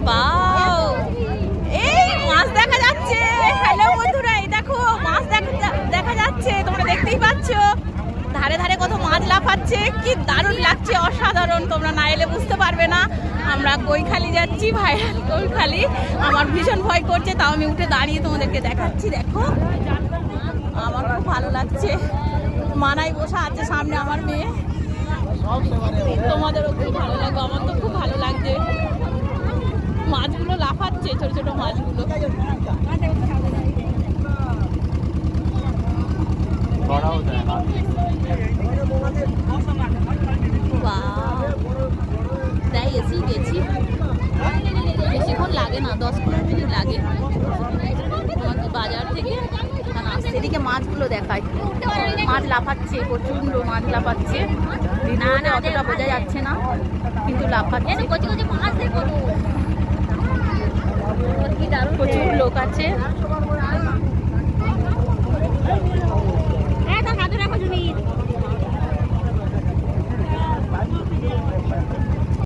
বাও, এই মাছ দেখা যাচ্ছে। হ্যালো বন্ধুরা, এই দেখো মাছ দেখা যাচ্ছে, তোমরা দেখতেই পাচ্ছ। ধারে ধারে কত মাছ লাফাচ্ছে, কি দারুণ লাগছে, অসাধারণ। তোমরা না এলে বুঝতে পারবে না। আমরা কৈখালি যাচ্ছি, ভাইরাল কৈখালি। আমার ভীষণ ভয় করছে, তাও আমি উঠে দাঁড়িয়ে তোমাদেরকে দেখাচ্ছি। দেখো আমার খুব ভালো লাগছে। মানাই বসা আছে সামনে আমার মেয়ে। তোমাদেরও খুব ভালো লাগবে, আমার তো খুব ভালো লাগছে। মাছগুলো লাফাচ্ছে, ছোট ছোট মাছগুলো। তাই এসেই গেছি, বেশিক্ষণ লাগে না, 10-15 মিনিট লাগে আমাদের বাজার থেকে। সেদিকে মাছগুলো দেখায়, মাছ লাফাচ্ছে, প্রচন্ড মাছ লাফাচ্ছে। ভিডিওতে অতটা বোঝা যাচ্ছে না, কিন্তু লাফাচ্ছে। প্রচুর লোক আছে,